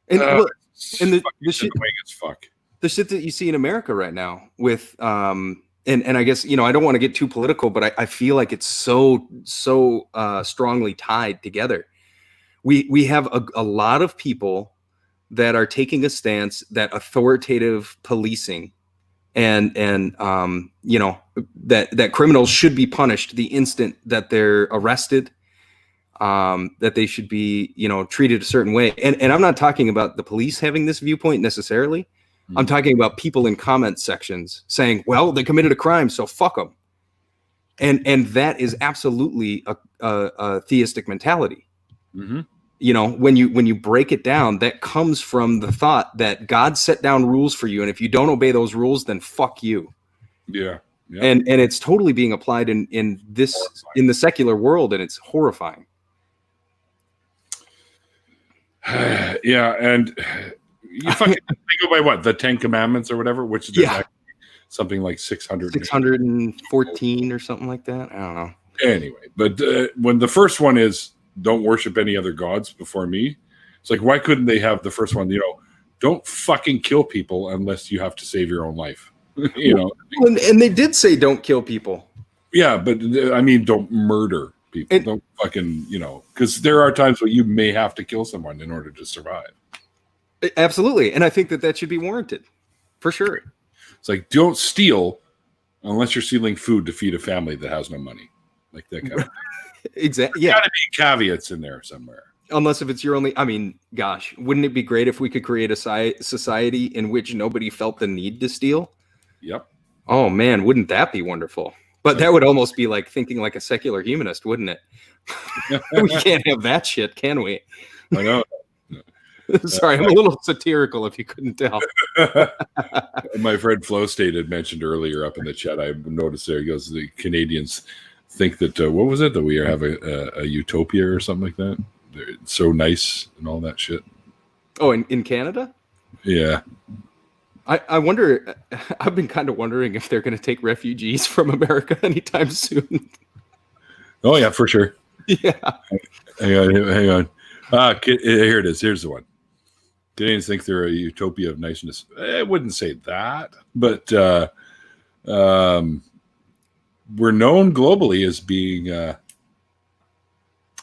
the shit. As fuck. The shit that you see in America right now with and I guess I don't want to get too political, but I feel like it's so strongly tied together. We have a lot of people that are taking a stance that authoritative policing and that criminals should be punished the instant that they're arrested, that they should be treated a certain way. And I'm not talking about the police having this viewpoint necessarily. Mm-hmm. I'm talking about people in comment sections saying, well, they committed a crime, so fuck them. And that is absolutely a theistic mentality. Mm-hmm. When you break it down, that comes from the thought that God set down rules for you, and if you don't obey those rules, then fuck you. Yeah. And it's totally being applied in the secular world, and it's horrifying. Yeah, and you fucking go by what, the 10 Commandments or whatever, which is something like 614 or something like that. I don't know. Anyway, but when the first one is, don't worship any other gods before me. It's like, why couldn't they have the first one? Don't fucking kill people unless you have to save your own life. And they did say don't kill people. Yeah, but I mean, don't murder people. Don't fucking, because there are times where you may have to kill someone in order to survive. Absolutely, and I think that should be warranted, for sure. It's like, don't steal unless you're stealing food to feed a family that has no money, like that kind of thing. Exactly. Yeah. Got to be caveats in there somewhere. Unless if it's your only, gosh, wouldn't it be great if we could create a society in which nobody felt the need to steal? Yep. Oh man, wouldn't that be wonderful? But that would almost be like thinking like a secular humanist, wouldn't it? We can't have that shit, can we? I know. Sorry, I'm a little satirical if you couldn't tell. My friend Flow State had mentioned earlier up in the chat, I noticed there, he goes, the Canadians think that what was it, that we have a utopia or something like that? It's so nice and all that shit. Oh, in Canada? Yeah. I wonder, I've been kind of wondering if they're going to take refugees from America anytime soon. Oh yeah, for sure. Yeah. Hang on. Here it is. Here's the one. Canadians think they're a utopia of niceness. I wouldn't say that, but we're known globally as being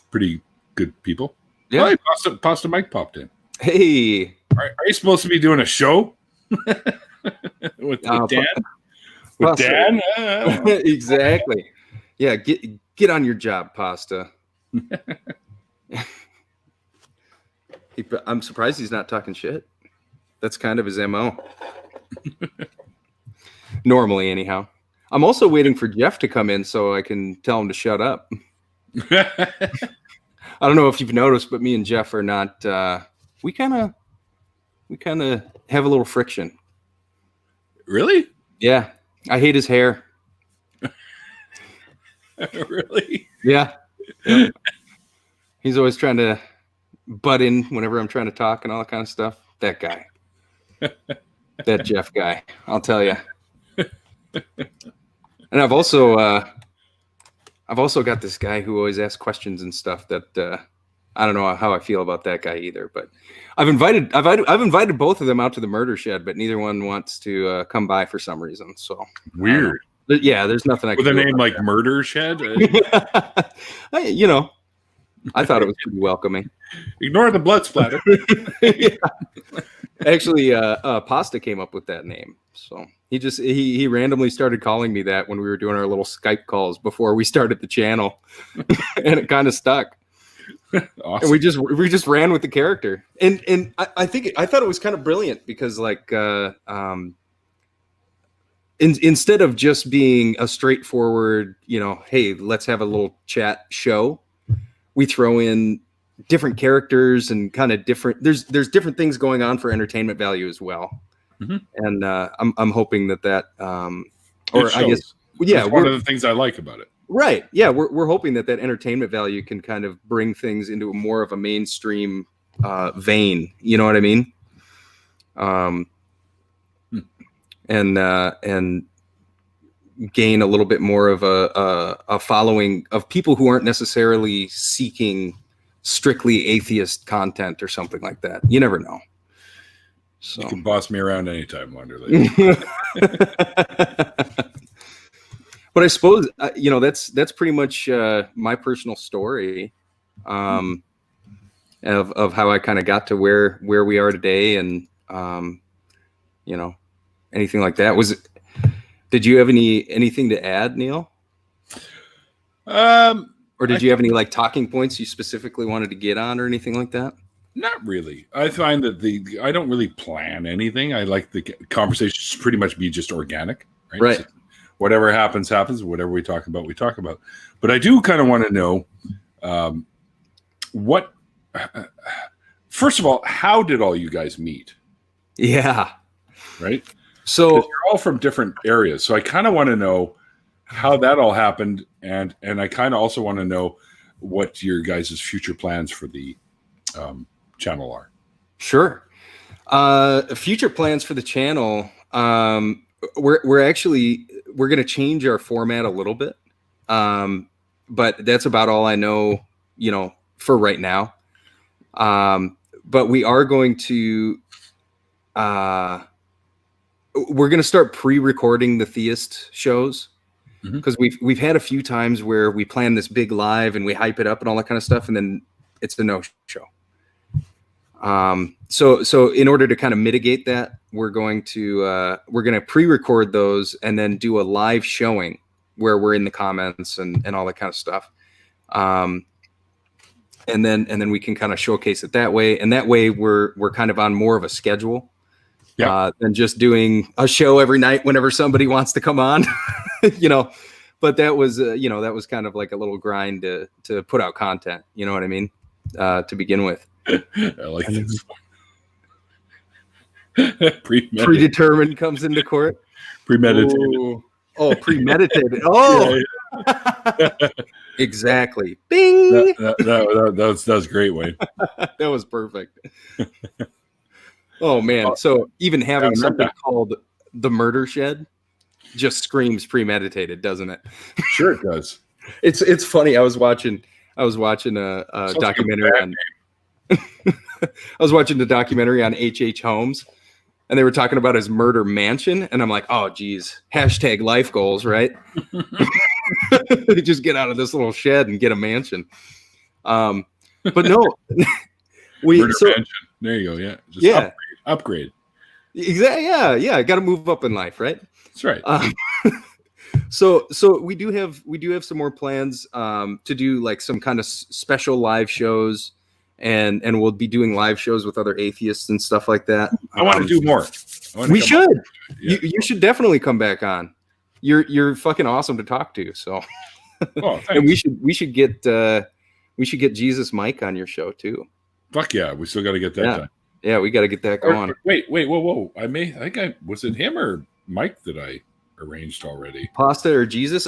pretty good people. Yeah. Oh, Pasta Mike popped in. Hey. Are you supposed to be doing a show with Dan? With Dan? Exactly. Yeah, get on your job, Pasta. I'm surprised he's not talking shit. That's kind of his MO. Normally, anyhow. I'm also waiting for Jeff to come in so I can tell him to shut up. I don't know if you've noticed, but me and Jeff are not. We kind of have a little friction. Really? Yeah, I hate his hair. Really? Yeah. He's always trying to butt in whenever I'm trying to talk and all that kind of stuff. That guy. That Jeff guy. I'll tell you. And I've also got this guy who always asks questions and stuff that I don't know how I feel about that guy either. But I've invited both of them out to the MurderShed, but neither one wants to come by for some reason. So Weird. Yeah, there's nothing I can With a do name about like that. MurderShed? You know, I thought it was pretty welcoming. Ignore the blood splatter. Yeah. Actually, Pasta came up with that name. So he randomly started calling me that when we were doing our little Skype calls before we started the channel, and it kind of stuck. Awesome. And we just ran with the character, and I thought it was kind of brilliant because like instead of just being a straightforward, hey, let's have a little chat show, we throw in different characters and kind of different. There's different things going on for entertainment value as well, and I'm hoping that or I guess That's one of the things I like about it. Right. Yeah, we're hoping that entertainment value can kind of bring things into more of a mainstream vein. You know what I mean? And gain a little bit more of a following of people who aren't necessarily seeking strictly atheist content or something like that. You never know. So you can boss me around anytime, Wonderly. But I suppose that's pretty much my personal story of how I kind of got to where we are today, and anything like that. Did you have anything to add, Neil? Or did you have any like talking points you specifically wanted to get on or anything like that? Not really. I find that I don't really plan anything. I like the conversations pretty much be just organic, right? Right. So whatever happens. Whatever we talk about, we talk about. But I do kind of want to know what. First of all, how did all you guys meet? Yeah. Right. So you're all from different areas, so I kind of want to know how that all happened, and I kind of also want to know what your guys' future plans for the channel are. Sure. Future plans for the channel. We're going to change our format a little bit. But that's about all I know, for right now. But we are going to, we're going to start pre-recording the Theist shows, because we've had a few times where we plan this big live and we hype it up and all that kind of stuff, and then it's a no-show. So in order to kind of mitigate that, we're going to pre-record those and then do a live showing where we're in the comments and all that kind of stuff. And then we can kind of showcase it that way. And that way we're kind of on more of a schedule, than just doing a show every night whenever somebody wants to come on, but that was, that was kind of like a little grind to put out content. You know what I mean? To begin with. I like this. Predetermined comes into court. Premeditated. Oh, premeditated. Oh, yeah. Exactly. Bing. That was great, Wayne. That was perfect. Oh man. So even having something called the MurderShed just screams premeditated, doesn't it? Sure it does. It's funny. I was watching a documentary on I was watching the documentary on H.H. Holmes, and they were talking about his murder mansion, and I'm like, oh geez, # life goals, right? Just get out of this little shed and get a mansion. But no, mansion. There you go. Yeah. Just upgrade. Exactly. Yeah. Got to move up in life, right? That's right. So we do have some more plans to do like some kind of special live shows, and we'll be doing live shows with other atheists and stuff like that. I want to do more. We should. You should definitely come back on. You're fucking awesome to talk to. So, and we should get Jesus Mike on your show too. Fuck yeah, we still got to get that done. Yeah, we got to get that going. Wait, whoa! Was it him or Mike that I arranged already? Pasta or Jesus?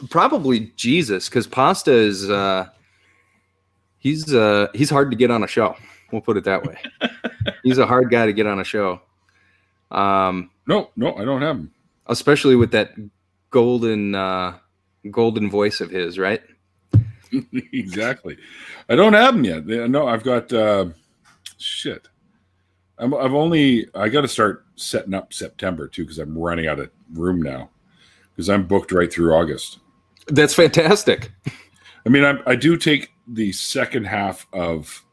Probably Jesus, because Pasta is he's hard to get on a show. We'll put it that way. He's a hard guy to get on a show. No, I don't have him. Especially with that golden voice of his, right? Exactly. I don't have them yet. No, I've got shit. I got to start setting up September too because I'm running out of room now because I'm booked right through August. That's fantastic. I mean, I do take the second half of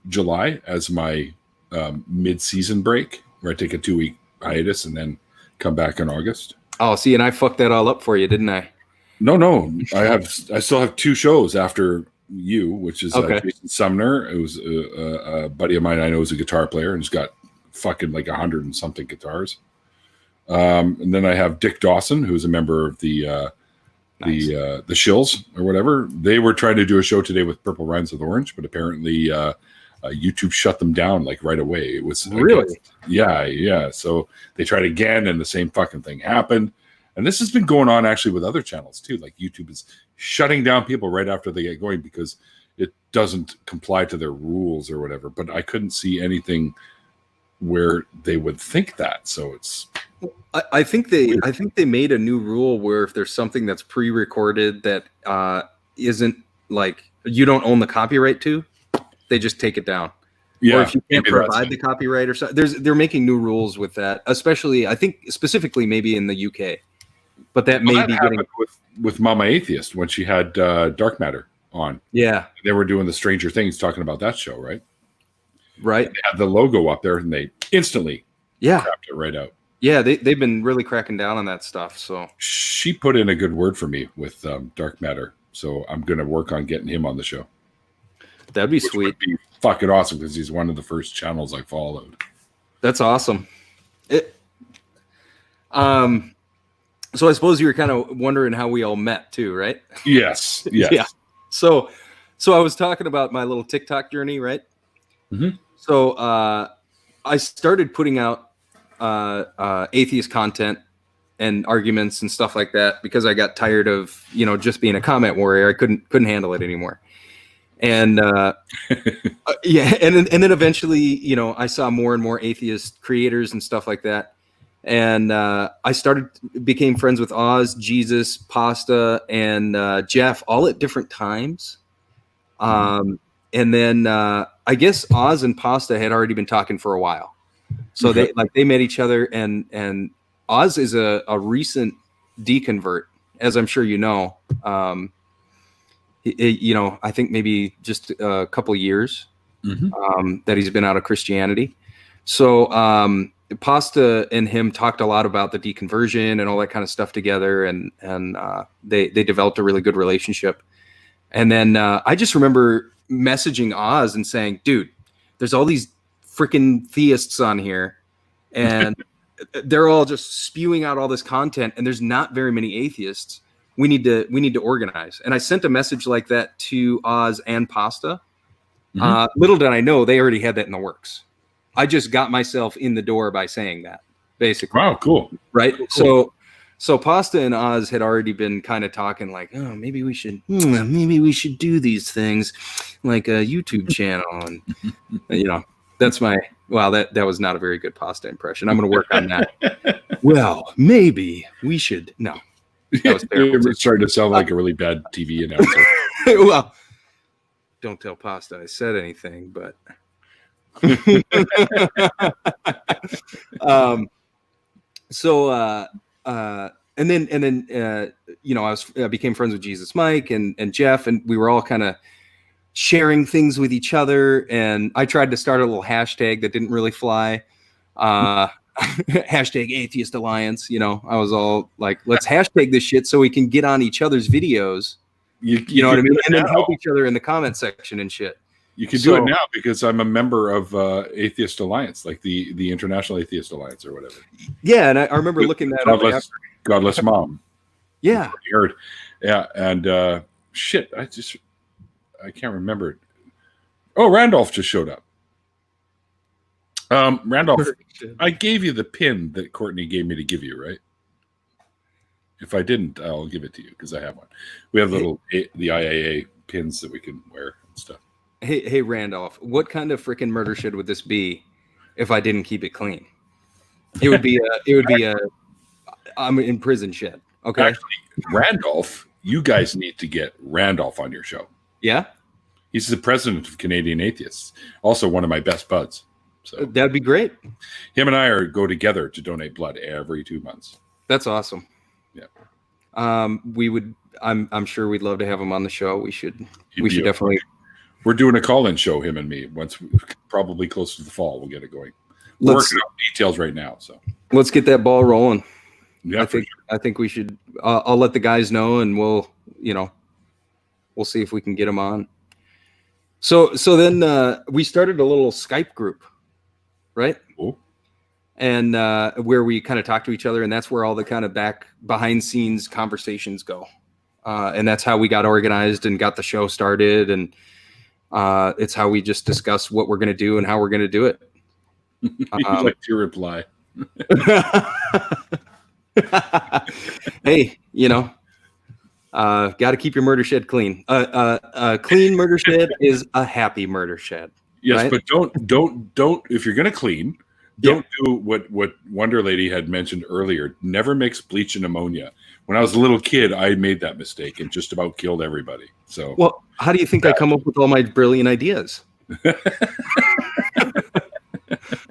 July as my mid-season break, where I take a 2-week hiatus and then come back in August. Oh, see, and I fucked that all up for you, didn't I? No. I still have 2 shows after you, which is Jason Sumner. It was a buddy of mine I know is a guitar player and he's got fucking like 100 and something guitars. And then I have Dick Dawson, who's a member of the Shills or whatever. They were trying to do a show today with Purple Rhymes with Orange, but apparently YouTube shut them down like right away. It was really, yeah. So they tried again, and the same fucking thing happened. And this has been going on actually with other channels too. Like YouTube is shutting down people right after they get going because it doesn't comply to their rules or whatever. But I couldn't see anything where they would think that. So it's. I think they made a new rule where if there's something that's pre-recorded that isn't like you don't own the copyright to, they just take it down. Yeah, or if you can't provide the copyright or something, they're making new rules with that. Especially, I think specifically maybe in the UK, but that may be getting with Mama Atheist when she had Dark Matter on. Yeah, they were doing the Stranger Things talking about that show, right? Right. And they had the logo up there, and they instantly crapped it right out. Yeah, they've been really cracking down on that stuff. So she put in a good word for me with Dark Matter, so I'm going to work on getting him on the show. That'd be sweet. Would be fucking awesome because he's one of the first channels I followed. That's awesome. So I suppose you were kind of wondering how we all met too, right? Yes. Yeah. So I was talking about my little TikTok journey, right? Mm-hmm. So I started putting out atheist content and arguments and stuff like that because I got tired of just being a comment warrior. I couldn't handle it anymore. And yeah, and then eventually, I saw more and more atheist creators and stuff like that. And I became friends with Oz, Jesus, Pasta, and Jeff, all at different times. And then I guess Oz and Pasta had already been talking for a while. So they met each other, and Oz is a recent deconvert, as I'm sure you know. I think maybe just a couple of years that he's been out of Christianity. So Pasta and him talked a lot about the deconversion and all that kind of stuff together, and they developed a really good relationship. And then I just remember messaging Oz and saying, "Dude, there's all these freaking theists on here, and they're all just spewing out all this content, and there's not very many atheists. We need to organize." And I sent a message like that to Oz and Pasta. Little did I know they already had that in the works. I just got myself in the door by saying that, basically. Wow, cool. Right? Cool. So Pasta and Oz had already been kind of talking like, oh, maybe we should do these things like a YouTube channel. And, that's that was not a very good Pasta impression. I'm going to work on that. Well, maybe we should. No. That was terrible. It's starting to sound like a really bad TV announcer. Well, don't tell Pasta I said anything, but I became friends with Jesus Mike and Jeff, and we were all kind of sharing things with each other. And I tried to start a little hashtag that didn't really fly. Hashtag Atheist Alliance. I was all like, let's hashtag this shit so we can get on each other's videos. You know what I mean? And then help each other in the comment section and shit. You can do it now because I'm a member of Atheist Alliance, like the International Atheist Alliance or whatever. Yeah, and I remember looking that up. Godless Mom. Yeah. Heard. Yeah, and shit, I can't remember it. Oh, Randolph just showed up. Randolph, I gave you the pin that Courtney gave me to give you, right? If I didn't, I'll give it to you because I have one. We have the IAA pins that we can wear and stuff. Hey, Randolph, what kind of freaking murder shed would this be if I didn't keep it clean? It would be I'm in prison shed. Okay. Actually, Randolph you guys need to get Randolph on your show. Yeah, he's the president of Canadian Atheists, also one of my best buds. So that'd be great. Him and I go together to donate blood every 2 months. That's awesome. Yeah. We would. I'm sure we'd love to have him on the show. We should definitely. We're doing a call-in show, him and me. Probably close to the fall, we'll get it going. We're working out details right now, so let's get that ball rolling. Yeah, I think we should. I'll let the guys know, and we'll see if we can get them on. So then we started a little Skype group, right? Cool. And where we kind of talk to each other, and that's where all the kind of behind scenes conversations go. And that's how we got organized and got the show started. And it's how we just discuss what we're going to do and how we're going to do it. Like your reply. Hey, got to keep your murder shed clean. Clean murder shed is a happy murder shed. Yes, right? but don't if you're going to clean, don't do what Wonder Lady had mentioned earlier. Never mix bleach and ammonia. When I was a little kid, I made that mistake and just about killed everybody. So, well, how do you think I come up with all my brilliant ideas?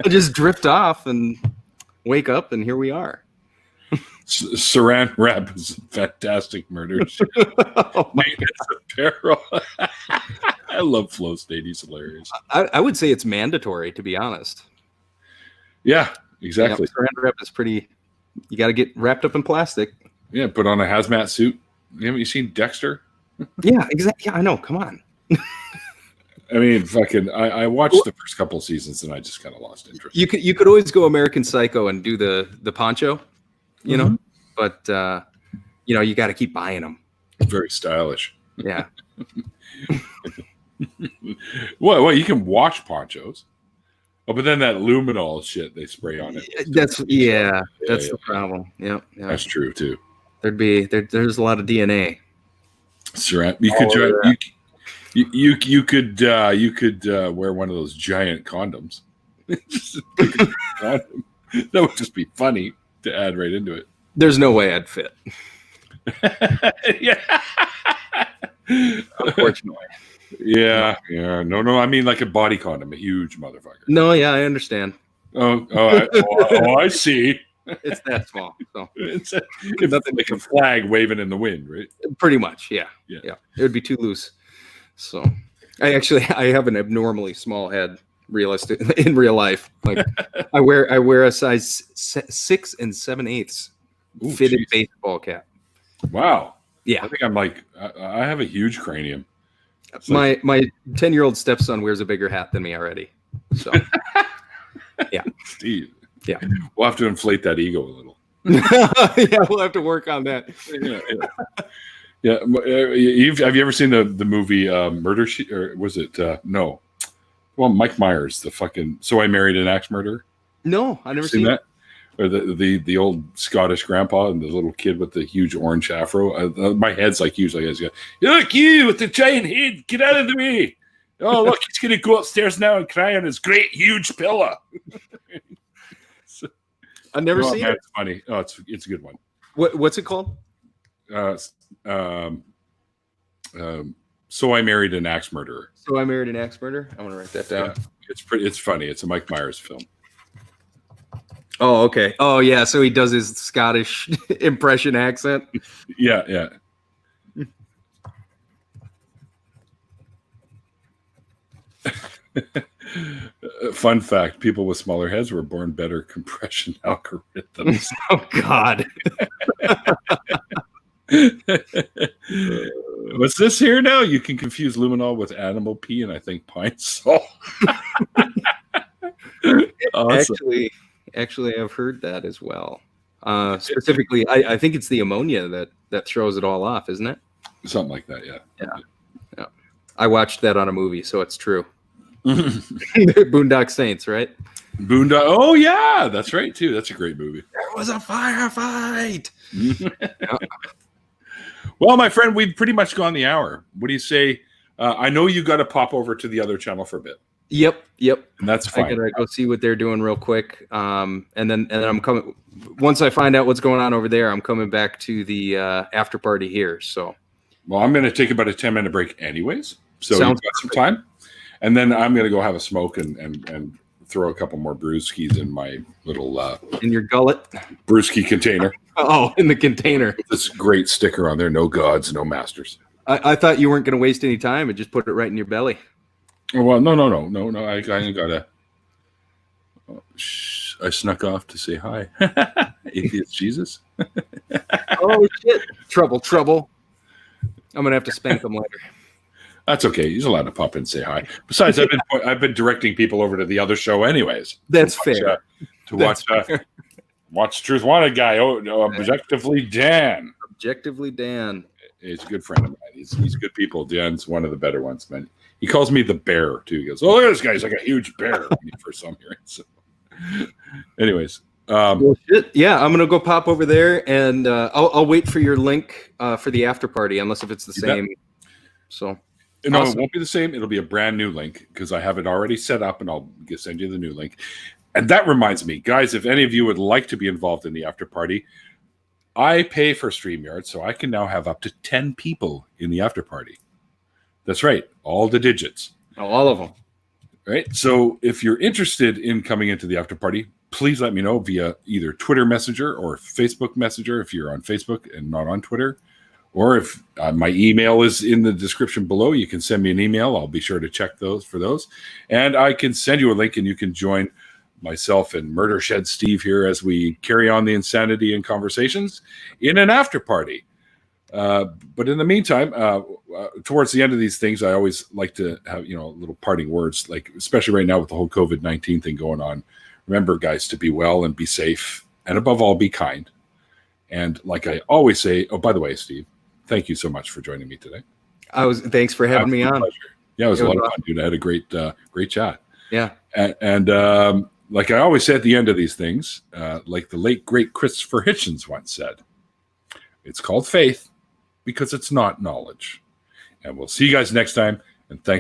I just drift off and wake up, and here we are. Saran wrap is a fantastic murder. Oh my apparel. I love Flow State. He's hilarious. I would say it's mandatory, to be honest. Yeah, exactly. Saran wrap is pretty. You got to get wrapped up in plastic. Yeah, put on a hazmat suit. Haven't you seen Dexter? Yeah, exactly. Yeah, I know. Come on. I mean, fucking. I watched the first couple of seasons and I just kind of lost interest. You could always go American Psycho and do the poncho, but you got to keep buying them. Very stylish. Yeah. Well, you can wash ponchos. Oh, but then that luminol shit they spray on it. That's the problem. Yeah, that's true too. There's a lot of DNA. Saran. You could wear one of those giant condoms. That would just be funny to add right into it. There's no way I'd fit. Yeah. Unfortunately. Yeah. No. I mean, like a body condom, a huge motherfucker. No, yeah, I understand. I see. It's that small. So it's nothing like a flag waving in the wind, right? Pretty much, yeah. It would be too loose. So I have an abnormally small head, in real life. Like I wear a size 6 7/8 fitted baseball cap. Wow. Yeah. I think I'm like I have a huge cranium. My 10-year-old stepson wears a bigger hat than me already. So yeah. Steve. Yeah. We'll have to inflate that ego a little. Yeah, we'll have to work on that. Yeah. Have you ever seen the movie MurderShed, or was it no? Well, Mike Myers, the fucking So I Married an Axe Murderer. No, I never seen that. Or the old Scottish grandpa and the little kid with the huge orange afro. My head's like usually as you go, look, you with the giant head, get out of the way. Oh, look, he's going to go upstairs now and cry on his great huge pillow. I've never seen it. It's funny. Oh, it's a good one. What's it called? So I Married an Axe Murderer. So I Married an Axe Murderer. I want to write that down. Yeah, it's funny. It's a Mike Myers film. Oh, okay. Oh, yeah. So he does his Scottish impression accent. Yeah. Fun fact: people with smaller heads were born better compression algorithms. Oh God! What's this here now? You can confuse luminol with animal pee, and I think pine salt. Awesome. Actually, I've heard that as well. Specifically, I think it's the ammonia that throws it all off, isn't it? Something like that, yeah. I watched that on a movie, so it's true. Boondock Saints, right? Boondock. Oh yeah, that's right too. That's a great movie. There was a firefight. Well, my friend, we've pretty much gone the hour. What do you say? I know you got to pop over to the other channel for a bit. Yep. And that's I fine. gotta go see what they're doing real quick. And then I'm coming. Once I find out what's going on over there, I'm coming back to the after party here. So, Well, I'm going to take about a 10-minute break anyways. So you've Sounds got some time. And then I'm going to go have a smoke and throw a couple more brewskis in my little in your gullet. brewski container. Oh, in the container. With this great sticker on there, no gods, no masters. I thought you weren't going to waste any time and just put it right in your belly. Oh, well, no. I gotta. I snuck off to say hi. Atheist Jesus. Oh shit! Trouble. I'm gonna have to spank him later. That's okay. He's allowed to pop in and say hi. Besides, I've been directing people over to the other show anyways. That's fair. Watch Truth Wanted guy. Objectively Dan. Objectively Dan. He's a good friend of mine. He's good people. Dan's one of the better ones, man. He calls me the bear too. He goes, "Oh, look at this guy. He's like a huge bear." When he first saw me, right? So, anyways, well, shit. Yeah, I'm gonna go pop over there, and I'll wait for your link for the after party, unless if it's the same. So no, awesome. It won't be the same. It'll be a brand new link because I have it already set up, and I'll send you the new link. And that reminds me, guys, if any of you would like to be involved in the after party, I pay for StreamYard, so I can now have up to 10 people in the after party. That's right, all the digits. Oh, all of them. Right. So if you're interested in coming into the after party, please let me know via either Twitter Messenger or Facebook Messenger if you're on Facebook and not on Twitter. Or if my email is in the description below, you can send me an email. I'll be sure to check those. And I can send you a link and you can join myself and MurderShed Steve here as we carry on the insanity and conversations in an after party. But in the meantime, towards the end of these things, I always like to have, little parting words, like especially right now with the whole COVID-19 thing going on. Remember, guys, to be well and be safe, and above all, be kind. And like I always say, oh, by the way, Steve, thank you so much for joining me today. Thanks for having me on. Pleasure. Yeah, it was a lot of fun, dude. I had a great chat. Yeah. And like I always say at the end of these things, like the late, great Christopher Hitchens once said, it's called faith because it's not knowledge. And we'll see you guys next time. And thanks for